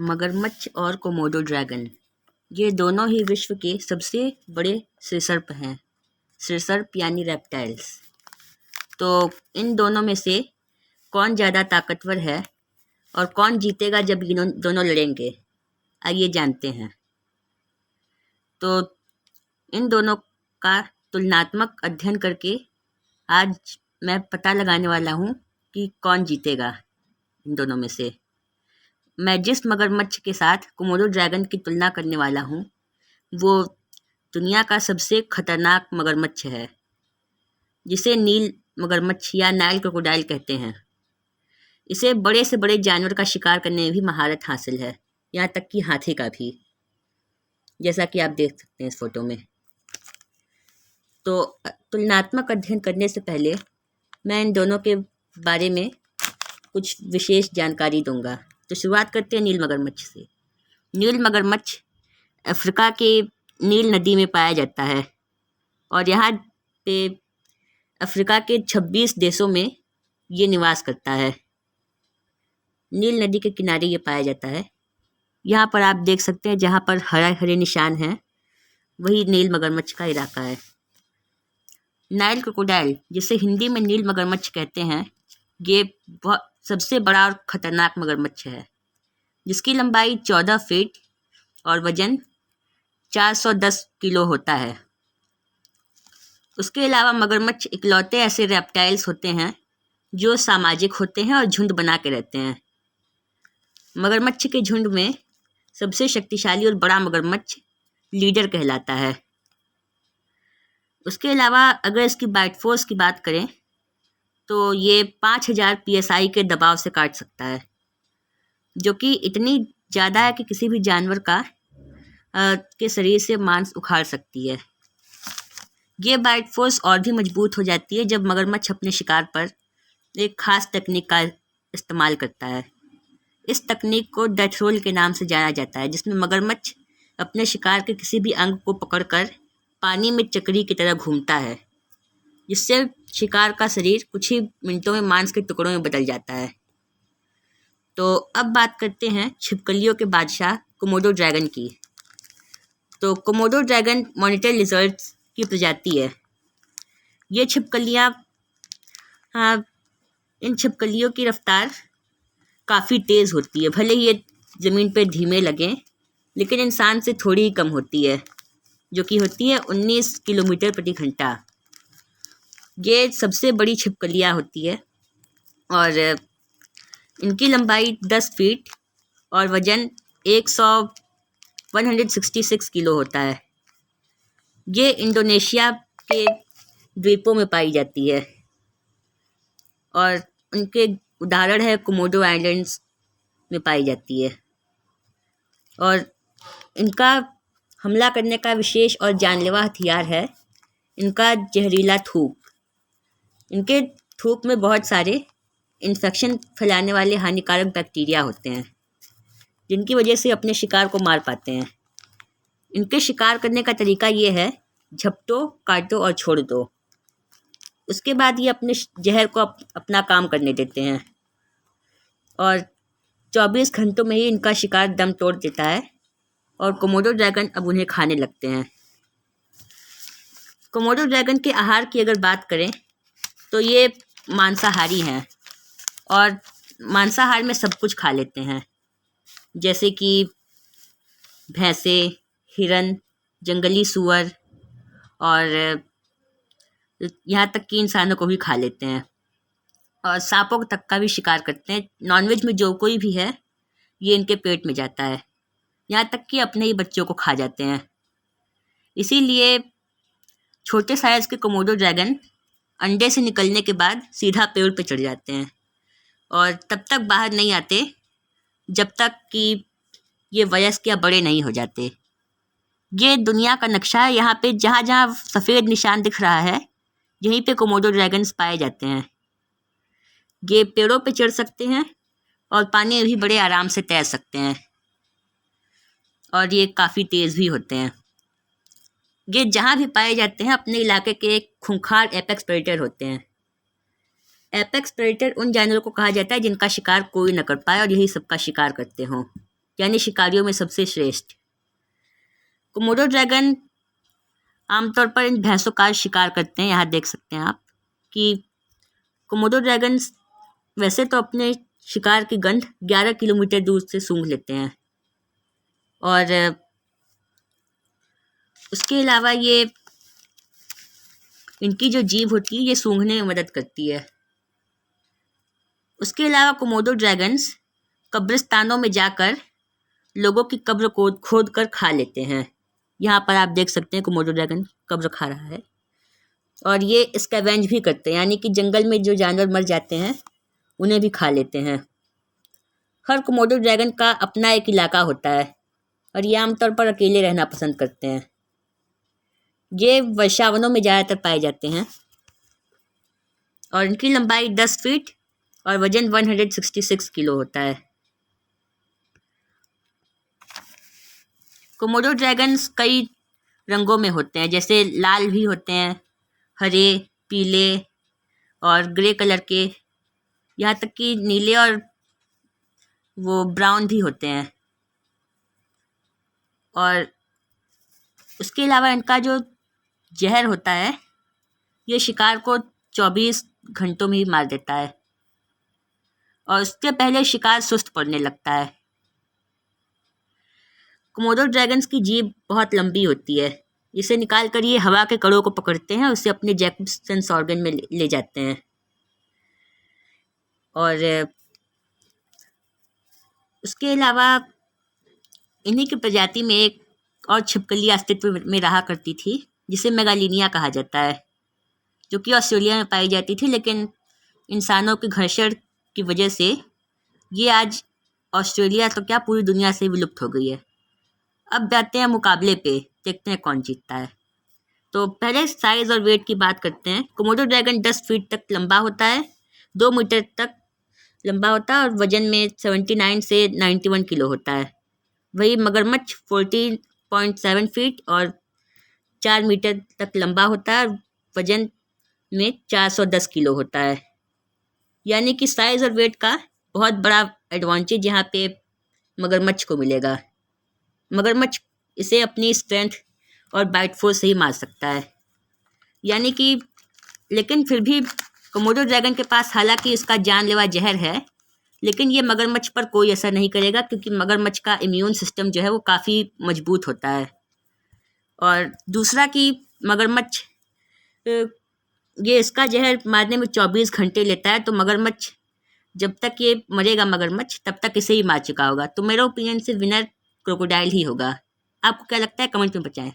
मगरमच्छ और Komodo dragon ये दोनों ही विश्व के सबसे बड़े सरीसृप हैं। सरीसृप यानी रेप्टाइल्स। तो इन दोनों में से कौन ज़्यादा ताकतवर है और कौन जीतेगा जब दोनों लड़ेंगे, आइए जानते हैं। तो इन दोनों का तुलनात्मक अध्ययन करके आज मैं पता लगाने वाला हूँ कि कौन जीतेगा इन दोनों में से। मैं जिस मगरमच्छ के साथ कोमोडो ड्रैगन की तुलना करने वाला हूँ वो दुनिया का सबसे खतरनाक मगरमच्छ है, जिसे नील मगरमच्छ या नाइल क्रोकोडाइल कहते हैं। इसे बड़े से बड़े जानवर का शिकार करने में भी महारत हासिल है, यहाँ तक कि हाथी का भी, जैसा कि आप देख सकते हैं इस फोटो में। तो तुलनात्मक अध्ययन करने से पहले मैं इन दोनों के बारे में कुछ विशेष जानकारी दूंगा। तो शुरुआत करते हैं नील मगरमच्छ से। नील मगरमच्छ अफ्रीका के नील नदी में पाया जाता है और यहाँ पे अफ्रीका के 26 देशों में ये निवास करता है। नील नदी के किनारे ये पाया जाता है। यहाँ पर आप देख सकते हैं जहाँ पर हरे हरे निशान हैं वही नील मगरमच्छ का इलाका है। नाइल क्रोकोडाइल, जिसे हिंदी में नील मगरमच्छ कहते हैं, ये बहुत सबसे बड़ा और ख़तरनाक मगरमच्छ है, जिसकी लंबाई 14 फीट और वजन 410 किलो होता है। उसके अलावा मगरमच्छ इकलौते ऐसे रेप्टाइल्स होते हैं जो सामाजिक होते हैं और झुंड बना के रहते हैं। मगरमच्छ के झुंड में सबसे शक्तिशाली और बड़ा मगरमच्छ लीडर कहलाता है। उसके अलावा अगर इसकी बाइट फोर्स की बात करें तो ये 5000 PSI के दबाव से काट सकता है, जो कि इतनी ज़्यादा है कि किसी भी जानवर का के शरीर से मांस उखाड़ सकती है। ये बाइट फोर्स और भी मजबूत हो जाती है जब मगरमच्छ अपने शिकार पर एक ख़ास तकनीक का इस्तेमाल करता है। इस तकनीक को डेथ रोल के नाम से जाना जाता है, जिसमें मगरमच्छ अपने शिकार के किसी भी अंग को पकड़कर पानी में चक्री की तरह घूमता है, जिससे शिकार का शरीर कुछ ही मिनटों में मांस के टुकड़ों में बदल जाता है। तो अब बात करते हैं छिपकलियों के बादशाह कोमोडो ड्रैगन की। तो कोमोडो ड्रैगन मॉनिटर लिजर्ड्स की प्रजाति है। ये छिपकलियाँ इन छिपकलियों की रफ्तार काफ़ी तेज़ होती है। भले ही ये ज़मीन पर धीमे लगें, लेकिन इंसान से थोड़ी ही कम होती है, जो कि होती है 19 किलोमीटर प्रति घंटा। ये सबसे बड़ी छिपकलियाँ होती है और इनकी लंबाई 10 फीट और वज़न 166 किलो होता है। ये इंडोनेशिया के द्वीपों में पाई जाती है और उनके उदाहरण है कोमोडो आइलैंड्स में पाई जाती है। और इनका हमला करने का विशेष और जानलेवा हथियार है इनका जहरीला थूक। इनके थूक में बहुत सारे इन्फेक्शन फैलाने वाले हानिकारक बैक्टीरिया होते हैं, जिनकी वजह से अपने शिकार को मार पाते हैं। इनके शिकार करने का तरीका ये है, झपटो, काटो और छोड़ दो। उसके बाद ये अपने जहर को अपना काम करने देते हैं और 24 घंटों में ही इनका शिकार दम तोड़ देता है और कोमोडो ड्रैगन अब उन्हें खाने लगते हैं। कोमोडो ड्रैगन के आहार की अगर बात करें तो ये मांसाहारी हैं और मांसाहार में सब कुछ खा लेते हैं, जैसे कि भैंसे, हिरन, जंगली सूअर और यहाँ तक कि इंसानों को भी खा लेते हैं और सांपों तक का भी शिकार करते हैं। नॉनवेज में जो कोई भी है ये इनके पेट में जाता है, यहाँ तक कि अपने ही बच्चों को खा जाते हैं। इसीलिए छोटे साइज़ के कोमोडो ड्रैगन अंडे से निकलने के बाद सीधा पेड़ पर चढ़ जाते हैं और तब तक बाहर नहीं आते जब तक कि ये वयस्क या बड़े नहीं हो जाते। ये दुनिया का नक्शा है। यहाँ पे जहाँ जहाँ सफ़ेद निशान दिख रहा है यहीं पे कोमोडो ड्रैगन्स पाए जाते हैं। ये पेड़ों पे चढ़ सकते हैं और पानी में भी बड़े आराम से तैर सकते हैं और ये काफ़ी तेज़ भी होते हैं। ये जहाँ भी पाए जाते हैं अपने इलाके के एक खूंखार एपेक्स प्रेडेटर होते हैं। एपेक्स प्रेडेटर उन जानवरों को कहा जाता है जिनका शिकार कोई न कर पाए और यही सबका शिकार करते हों, यानी शिकारियों में सबसे श्रेष्ठ। कोमोडो ड्रैगन आमतौर पर इन भैंसों का शिकार करते हैं। यहाँ देख सकते हैं आप कि कोमोडो ड्रैगन वैसे तो अपने शिकार की गंध 11 किलोमीटर दूर से सूंघ लेते हैं, और उसके अलावा ये इनकी जो जीभ होती है ये सूंघने में मदद करती है। उसके अलावा कोमोडो ड्रैगन्स कब्रिस्तानों में जाकर लोगों की कब्र को खोद कर खा लेते हैं। यहाँ पर आप देख सकते हैं कोमोडो ड्रैगन कब्र खा रहा है, और ये स्कैवेंज भी करते हैं, यानी कि जंगल में जो जानवर मर जाते हैं उन्हें भी खा लेते हैं। हर कोमोडो ड्रैगन का अपना एक इलाका होता है, और ये आमतौर पर अकेले रहना पसंद करते हैं। ये वर्षावनों में ज़्यादातर पाए जाते हैं, और इनकी लंबाई 10 फीट और वजन 166 किलो होता है। कोमोडो ड्रैगन्स कई रंगों में होते हैं, जैसे लाल भी होते हैं, हरे, पीले और ग्रे कलर के, यहाँ तक कि नीले और वो ब्राउन भी होते हैं। और उसके अलावा इनका जो जहर होता है ये शिकार को 24 घंटों में ही मार देता है, और उसके पहले शिकार सुस्त पड़ने लगता है। कोमोडो ड्रैगन्स की जीभ बहुत लंबी होती है, इसे निकाल कर ये हवा के कणों को पकड़ते हैं और उसे अपने जैक्सन्स ऑर्गन में ले जाते हैं। और उसके अलावा इन्हीं की प्रजाति में एक और छिपकली अस्तित्व में रहा करती थी जिसे मेगालिनिया कहा जाता है, जो कि ऑस्ट्रेलिया में पाई जाती थी, लेकिन इंसानों के घर्षण की वजह से ये आज ऑस्ट्रेलिया तो क्या पूरी दुनिया से विलुप्त हो गई है। अब जाते हैं मुकाबले पे, देखते हैं कौन जीतता है। तो पहले साइज़ और वेट की बात करते हैं। कोमोडो ड्रैगन 10 फीट तक लंबा होता है, 2 मीटर तक लंबा होता है, और वजन में 79 से 91 किलो होता है। वही मगरमच्छ 14.7 फीट और 4 मीटर तक लंबा होता है, और वजन में 410 किलो होता है। यानी कि साइज़ और वेट का बहुत बड़ा एडवांटेज यहाँ पे मगरमच्छ को मिलेगा। मगरमच्छ इसे अपनी स्ट्रेंथ और बाइट फोर्स से ही मार सकता है, यानी कि लेकिन फिर भी कोमोडो ड्रैगन के पास हालांकि इसका जानलेवा जहर है, लेकिन ये मगरमच्छ पर कोई असर नहीं करेगा, क्योंकि मगरमच्छ का इम्यून सिस्टम जो है वो काफ़ी मजबूत होता है। और दूसरा कि मगरमच्छ ये इसका जहर मारने में 24 घंटे लेता है, तो मगरमच्छ जब तक ये मरेगा मगरमच्छ तब तक इसे ही मार चुका होगा। तो मेरे ओपिनियन से विनर क्रोकोडाइल ही होगा। आपको क्या लगता है, कमेंट में बताएं।